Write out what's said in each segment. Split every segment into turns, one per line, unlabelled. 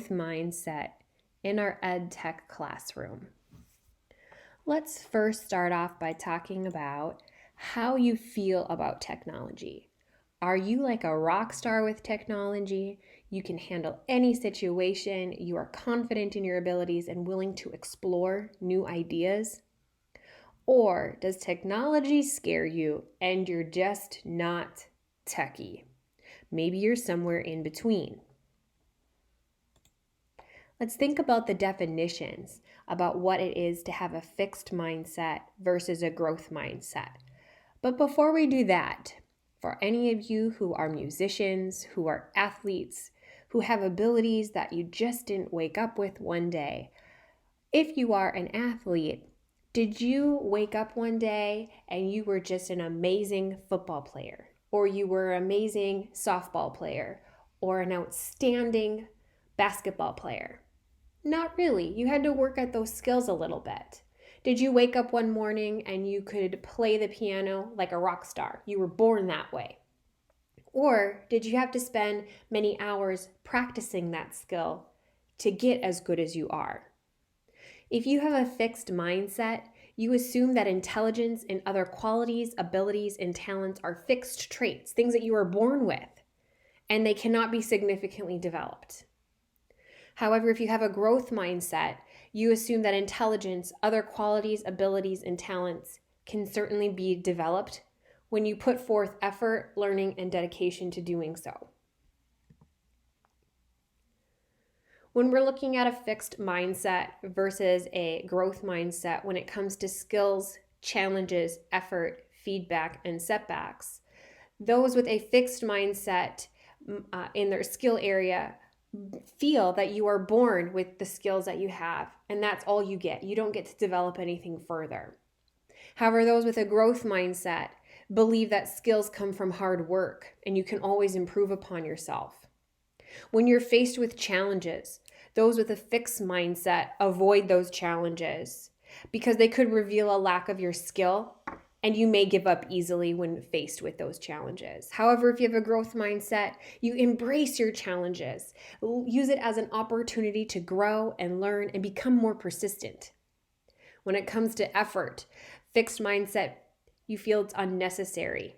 growth mindset in our ed tech classroom. Let's first start off by talking about how you feel about technology. Are you like a rock star with technology? You can handle any situation, you are confident in your abilities and willing to explore new ideas? Or does technology scare you and you're just not techie? Maybe you're somewhere in between. Let's think about the definitions about what it is to have a fixed mindset versus a growth mindset. But before we do that, for any of you who are musicians, who are athletes, who have abilities that you just didn't wake up with one day, if you are an athlete, did you wake up one day and you were just an amazing football player, or you were an amazing softball player, or an outstanding basketball player? Not really. You had to work at those skills a little bit. Did you wake up one morning and you could play the piano like a rock star? You were born that way. Or did you have to spend many hours practicing that skill to get as good as you are? If you have a fixed mindset, you assume that intelligence and other qualities, abilities, and talents are fixed traits, things that you are born with, and they cannot be significantly developed. However, if you have a growth mindset, you assume that intelligence, other qualities, abilities, and talents can certainly be developed when you put forth effort, learning, and dedication to doing so. When we're looking at a fixed mindset versus a growth mindset when it comes to skills, challenges, effort, feedback, and setbacks, those with a fixed mindset in their skill area feel that you are born with the skills that you have, and that's all you get. You don't get to develop anything further. However, those with a growth mindset believe that skills come from hard work and you can always improve upon yourself. When you're faced with challenges, those with a fixed mindset avoid those challenges because they could reveal a lack of your skill, and you may give up easily when faced with those challenges. However, if you have a growth mindset, you embrace your challenges, use it as an opportunity to grow and learn and become more persistent. When it comes to effort, fixed mindset, you feel it's unnecessary,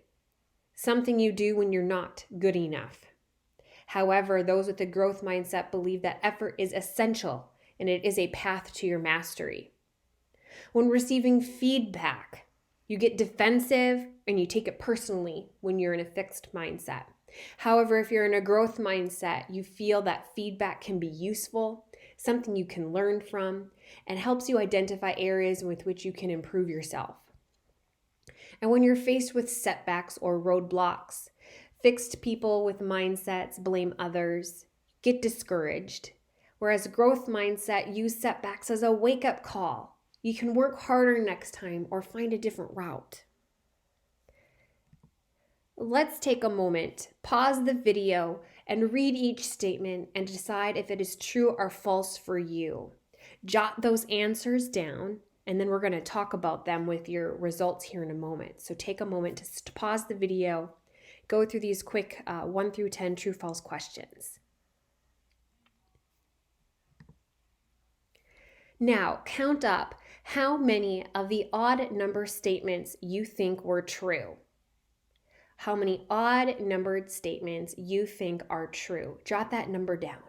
something you do when you're not good enough. However, those with a growth mindset believe that effort is essential and it is a path to your mastery. When receiving feedback, you get defensive and you take it personally when you're in a fixed mindset. However, if you're in a growth mindset, you feel that feedback can be useful, something you can learn from, and helps you identify areas with which you can improve yourself. And when you're faced with setbacks or roadblocks, fixed people with mindsets blame others, get discouraged, whereas a growth mindset use setbacks as a wake-up call. You can work harder next time or find a different route. Let's take a moment, pause the video, and read each statement and decide if it is true or false for you. Jot those answers down, and then we're going to talk about them with your results here in a moment. So take a moment to pause the video, go through these quick 1 through 10 true-false questions. Now, count up how many of the odd number statements you think were true. How many odd numbered statements you think are true. Jot that number down.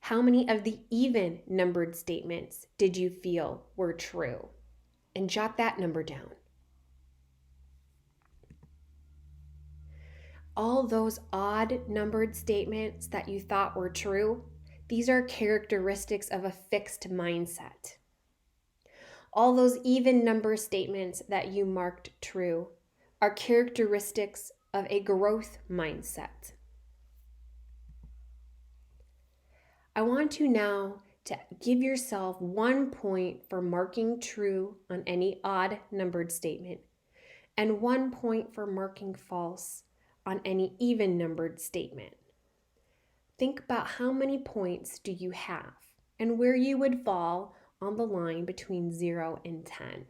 How many of the even numbered statements did you feel were true? And jot that number down. All those odd numbered statements that you thought were true, these are characteristics of a fixed mindset. All those even number statements that you marked true are characteristics of a growth mindset. I want you now to give yourself 1 point for marking true on any odd numbered statement and 1 point for marking false on any even numbered statement. Think about how many points do you have and where you would fall on the line between 0 and 10.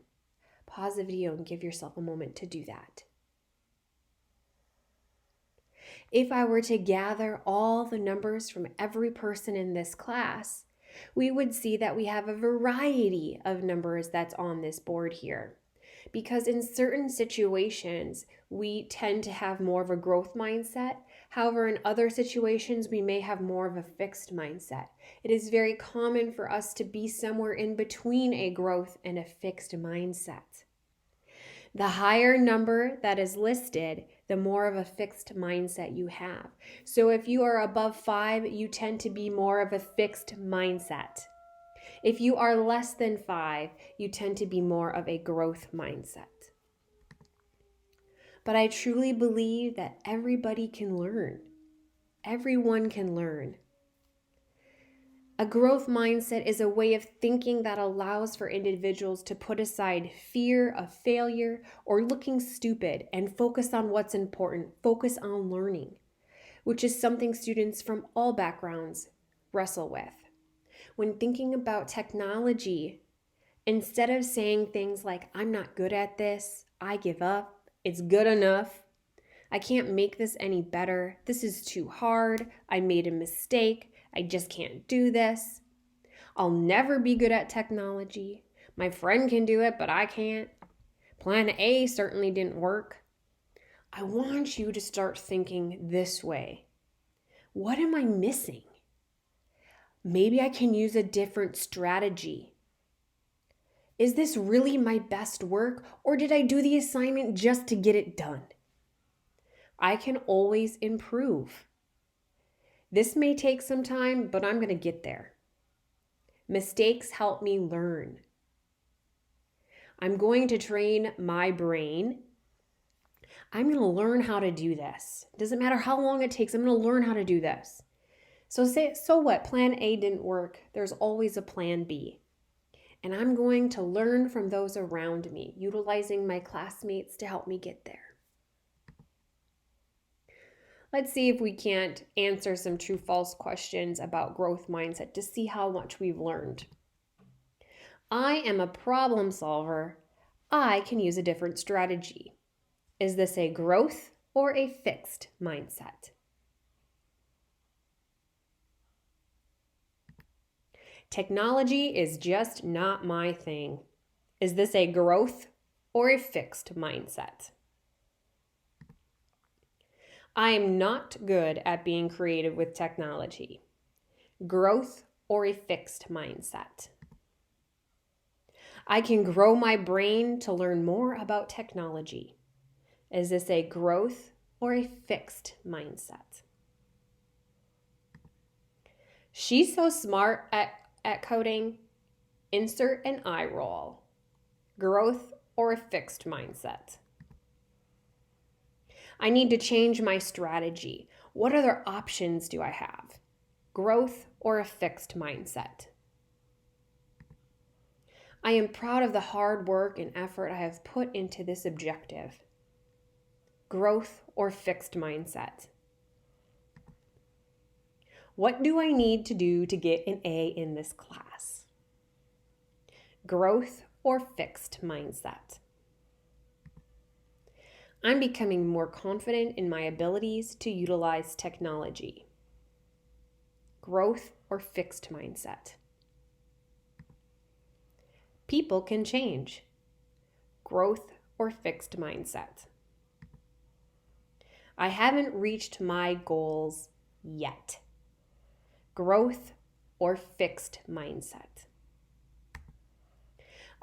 Pause the video and give yourself a moment to do that. If I were to gather all the numbers from every person in this class, we would see that we have a variety of numbers that's on this board here. Because in certain situations, we tend to have more of a growth mindset. However, in other situations, we may have more of a fixed mindset. It is very common for us to be somewhere in between a growth and a fixed mindset. The higher number that is listed, the more of a fixed mindset you have. So if you are above 5, you tend to be more of a fixed mindset. If you are less than 5, you tend to be more of a growth mindset. But I truly believe that everybody can learn. Everyone can learn. A growth mindset is a way of thinking that allows for individuals to put aside fear of failure or looking stupid and focus on what's important, focus on learning, which is something students from all backgrounds wrestle with. When thinking about technology, instead of saying things like, I'm not good at this, I give up, it's good enough, I can't make this any better, this is too hard, I made a mistake, I just can't do this, I'll never be good at technology, my friend can do it, but I can't, plan A certainly didn't work. I want you to start thinking this way. What am I missing? Maybe I can use a different strategy. Is this really my best work, or did I do the assignment just to get it done? I can always improve. This may take some time, but I'm going to get there. Mistakes help me learn. I'm going to train my brain. I'm going to learn how to do this. It doesn't matter how long it takes, I'm going to learn how to do this. So what? Plan A didn't work. There's always a plan B. And I'm going to learn from those around me, utilizing my classmates to help me get there. Let's see if we can't answer some true-false questions about growth mindset to see how much we've learned. I am a problem solver. I can use a different strategy. Is this a growth or a fixed mindset? Technology is just not my thing. Is this a growth or a fixed mindset? I am not good at being creative with technology. Growth or a fixed mindset? I can grow my brain to learn more about technology. Is this a growth or a fixed mindset? She's so smart at coding. Insert an eye roll. Growth or a fixed mindset? I need to change my strategy. What other options do I have? Growth or a fixed mindset? I am proud of the hard work and effort I have put into this objective. Growth or fixed mindset? What do I need to do to get an A in this class? Growth or fixed mindset? I'm becoming more confident in my abilities to utilize technology. Growth or fixed mindset? People can change. Growth or fixed mindset? I haven't reached my goals yet. Growth or fixed mindset?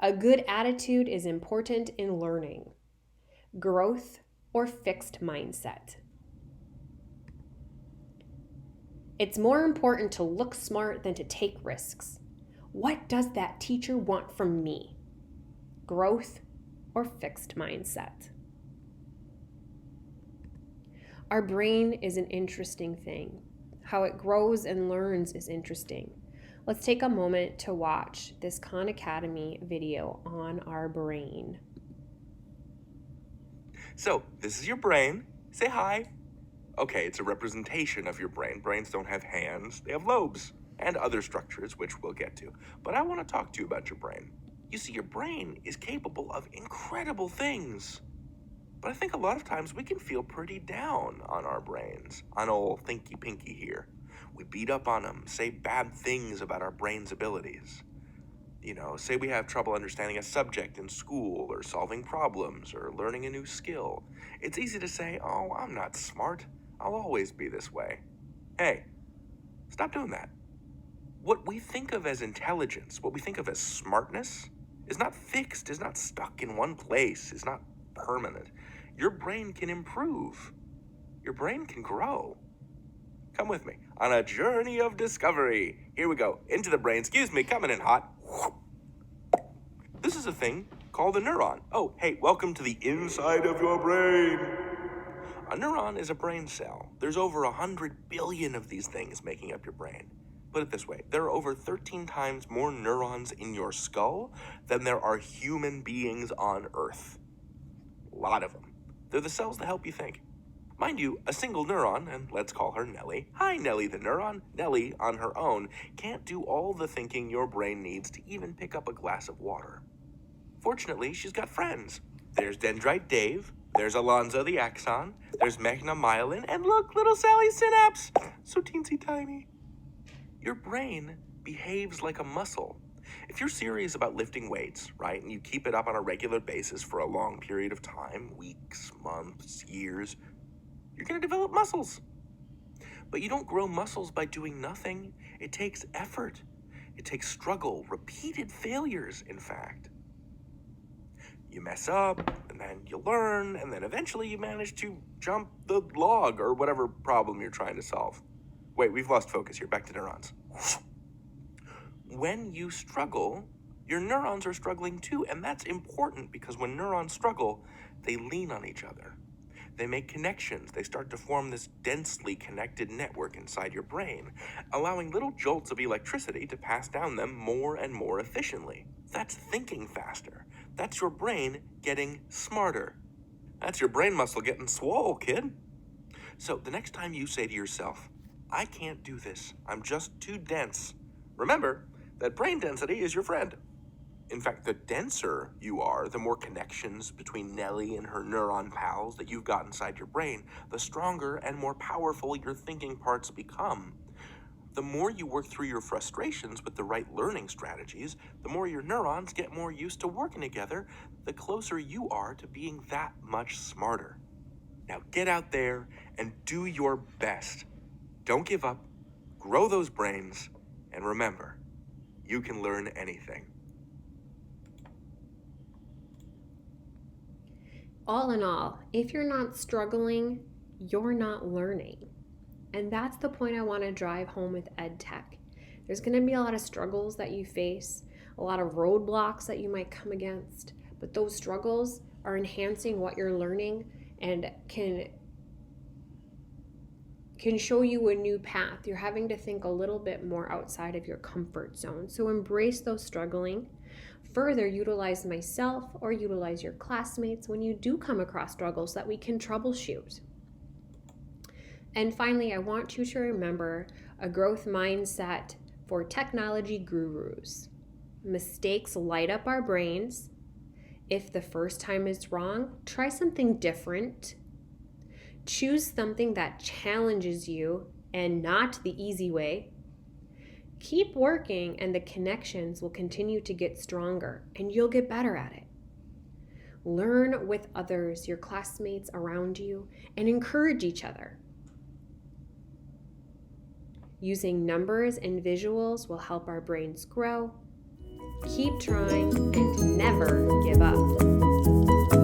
A good attitude is important in learning. Growth or fixed mindset? It's more important to look smart than to take risks. What does that teacher want from me? Growth or fixed mindset? Our brain is an interesting thing. How it grows and learns is interesting. Let's take a moment to watch this Khan Academy video on our brain.
So, this is your brain. Say hi. Okay, it's a representation of your brain. Brains don't have hands, they have lobes and other structures, which we'll get to. But I want to talk to you about your brain. You see, your brain is capable of incredible things. But I think a lot of times we can feel pretty down on our brains, on old Thinky Pinky here. We beat up on them, say bad things about our brain's abilities. Say we have trouble understanding a subject in school, or solving problems, or learning a new skill. It's easy to say, oh, I'm not smart. I'll always be this way. Hey, stop doing that. What we think of as intelligence, what we think of as smartness, is not fixed, is not stuck in one place, is not permanent. Your brain can improve. Your brain can grow. Come with me on a journey of discovery. Here we go. Into the brain. Excuse me, coming in hot. This is a thing called a neuron. Oh, hey, welcome to the inside of your brain. A neuron is a brain cell. There's over 100 billion of these things making up your brain. Put it this way, there are over 13 times more neurons in your skull than there are human beings on Earth. A lot of them. They're the cells that help you think. Mind you, a single neuron, and let's call her Nellie. Hi, Nellie the neuron. Nellie, on her own, can't do all the thinking your brain needs to even pick up a glass of water. Fortunately, she's got friends. There's Dendrite Dave, there's Alonzo the axon, there's Magna Myelin, and look, little Sally Synapse. So teensy tiny. Your brain behaves like a muscle. If you're serious about lifting weights, right, and you keep it up on a regular basis for a long period of time, weeks, months, years, you're going to develop muscles. But you don't grow muscles by doing nothing. It takes effort. It takes struggle, repeated failures, in fact. You mess up, and then you learn, and then eventually you manage to jump the log or whatever problem you're trying to solve. Wait, we've lost focus here. Back to neurons. When you struggle, your neurons are struggling too, and that's important because when neurons struggle, they lean on each other. They make connections. They start to form this densely connected network inside your brain, allowing little jolts of electricity to pass down them more and more efficiently. That's thinking faster. That's your brain getting smarter. That's your brain muscle getting swole, kid. So the next time you say to yourself, I can't do this, I'm just too dense, remember that brain density is your friend. In fact, the denser you are, the more connections between Nellie and her neuron pals that you've got inside your brain, the stronger and more powerful your thinking parts become. The more you work through your frustrations with the right learning strategies, the more your neurons get more used to working together, the closer you are to being that much smarter. Now get out there and do your best. Don't give up, grow those brains, and remember, you can learn anything.
All in all, if you're not struggling, you're not learning. And that's the point I want to drive home with EdTech. There's going to be a lot of struggles that you face, a lot of roadblocks that you might come against, but those struggles are enhancing what you're learning and can show you a new path. You're having to think a little bit more outside of your comfort zone. So embrace those struggling. Further, utilize myself or utilize your classmates when you do come across struggles that we can troubleshoot. And finally, I want you to remember a growth mindset for technology gurus. Mistakes light up our brains. If the first time is wrong, try something different. Choose something that challenges you and not the easy way. Keep working and the connections will continue to get stronger and you'll get better at it. Learn with others, your classmates around you, and encourage each other. Using numbers and visuals will help our brains grow. Keep trying and never give up.